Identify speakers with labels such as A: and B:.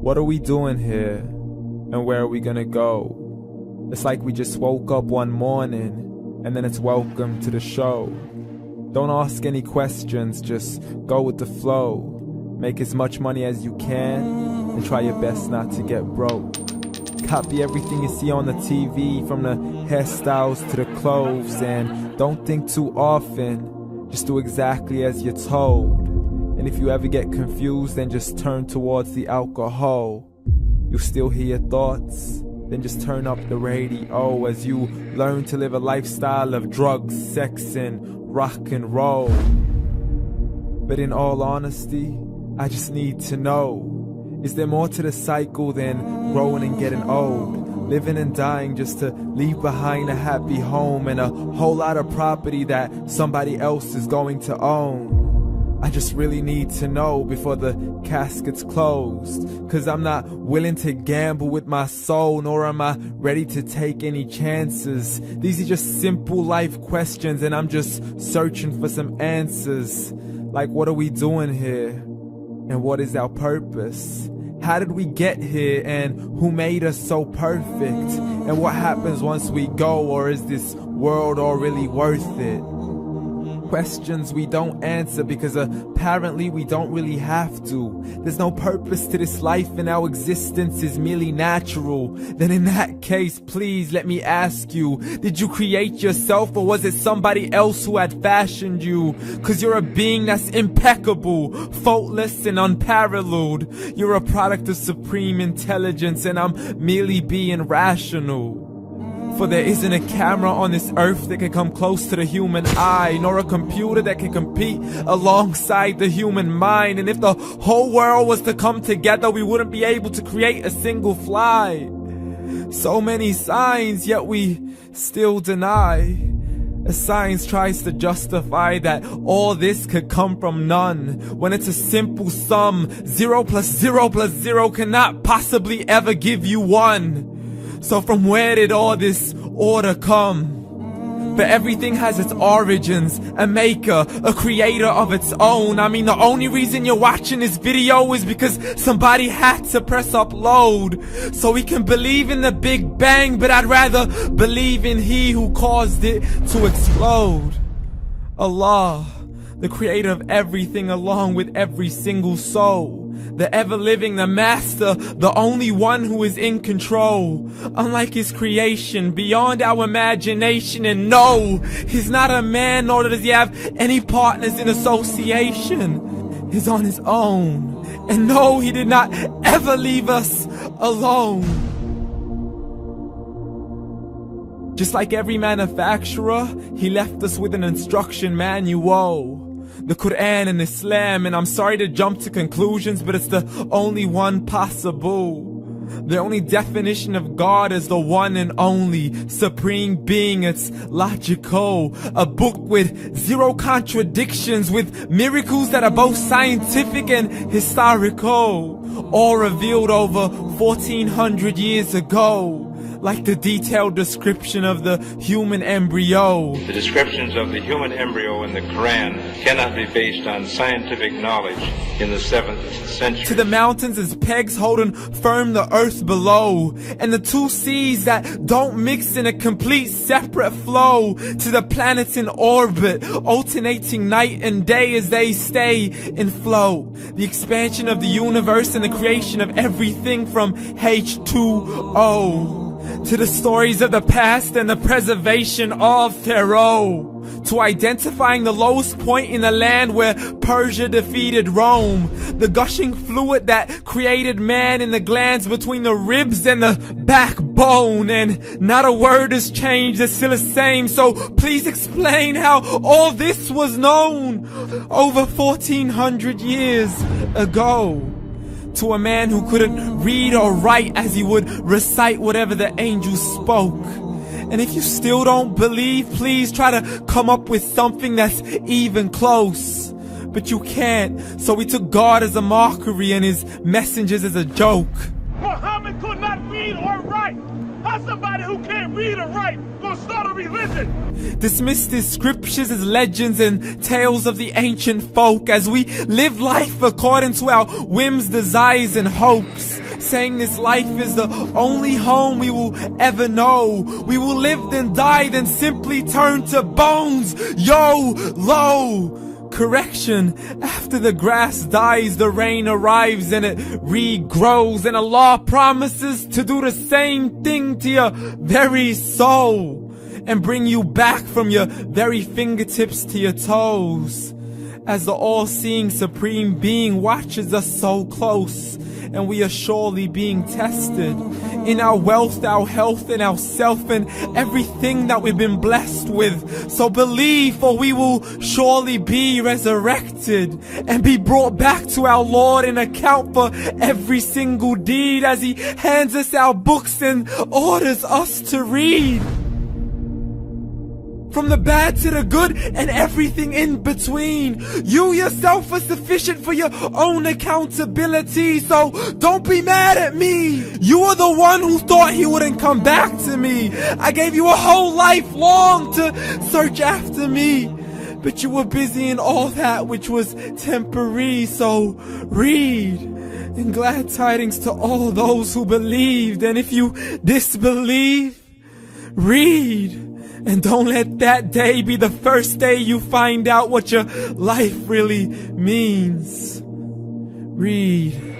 A: What are we doing here? And where are we gonna go? It's like we just woke up one morning and then it's welcome to the show. Don't ask any questions, just go with the flow. Make as much money as you can and try your best not to get broke. Copy everything you see on the TV, from the hairstyles to the clothes, and don't think too often, just do exactly as you're told. And if you ever get confused, then just turn towards the alcohol. You'll still hear your thoughts, then just turn up the radio as you learn to live a lifestyle of drugs, sex, and rock and roll. But in all honesty, I just need to know, is there more to the cycle than growing and getting old? Living and dying just to leave behind a happy home and a whole lot of property that somebody else is going to own. I just really need to know before the casket's closed, 'cause I'm not willing to gamble with my soul, nor am I ready to take any chances. These are just simple life questions and I'm just searching for some answers. Like, what are we doing here? And what is our purpose? How did we get here, and who made us so perfect? And what happens once we go, or is this world all really worth it? Questions we don't answer because apparently we don't really have to. There's no purpose to this life and our existence is merely natural. Then in that case, please let me ask you, did you create yourself, or was it somebody else who had fashioned you? 'Cause you're a being that's impeccable, faultless and unparalleled. You're a product of supreme intelligence and I'm merely being rational. For there isn't a camera on this earth that can come close to the human eye, nor a computer that can compete alongside the human mind. And if the whole world was to come together, we wouldn't be able to create a single fly. So many signs, yet we still deny. As science tries to justify that all this could come from none, when it's a simple sum. 0 plus 0 plus 0 cannot possibly ever give you 1. So from where did all this order come? But everything has its origins, a maker, a creator of its own. I mean, the only reason you're watching this video is because somebody had to press upload. So we can believe in the Big Bang, but I'd rather believe in He who caused it to explode. Allah, the creator of everything along with every single soul. The ever-living, the master, the only one who is in control. Unlike his creation, beyond our imagination. And no, he's not a man, nor does he have any partners in association. He's on his own. And no, he did not ever leave us alone. Just like every manufacturer, he left us with an instruction manual. The Quran and Islam, and I'm sorry to jump to conclusions, but it's the only one possible. The only definition of God is the one and only supreme being. It's logical, a book with 0 contradictions, with miracles that are both scientific and historical, all revealed over 1400 years ago. Like the detailed description of the human embryo.
B: The descriptions of the human embryo in the Quran cannot be based on scientific knowledge in the 7th century.
A: To the mountains as pegs holding firm the earth below, and the 2 seas that don't mix in a complete separate flow. To the planets in orbit, alternating night and day as they stay in flow. The expansion of the universe and the creation of everything from H2O. To the stories of the past and the preservation of Pharaoh. To identifying the lowest point in the land where Persia defeated Rome. The gushing fluid that created man in the glands between the ribs and the backbone. And not a word has changed, it's still the same. So please explain how all this was known over 1400 years ago. To a man who couldn't read or write as he would recite whatever the angels spoke. And if you still don't believe, please try to come up with something that's even close. But you can't, so we took God as a mockery and his messengers as a joke.
C: Muhammad could not read or write. How's somebody who can't read or write gonna start a religion?
A: Dismissed his scriptures as legends and tales of the ancient folk as we live life according to our whims, desires, and hopes. saying this life is the only home we will ever know. We will live then die, then simply turn to bones. YOLO! Correction, after the grass dies, the rain arrives and it regrows, and Allah promises to do the same thing to your very soul and bring you back from your very fingertips to your toes, as the all-seeing supreme being watches us so close, and we are surely being tested in our wealth, our health, and our self, and everything that we've been blessed with. So believe, for we will surely be resurrected and be brought back to our Lord and account for every single deed, as He hands us our books and orders us to read. From the bad to the good and everything in between. You yourself are sufficient for your own accountability, so don't be mad at me. You are the one who thought He wouldn't come back to me. I gave you a whole life long to search after me, but you were busy in all that which was temporary. So read, and glad tidings to all those who believed. And if you disbelieve, read. And don't let that day be the first day you find out what your life really means. Read.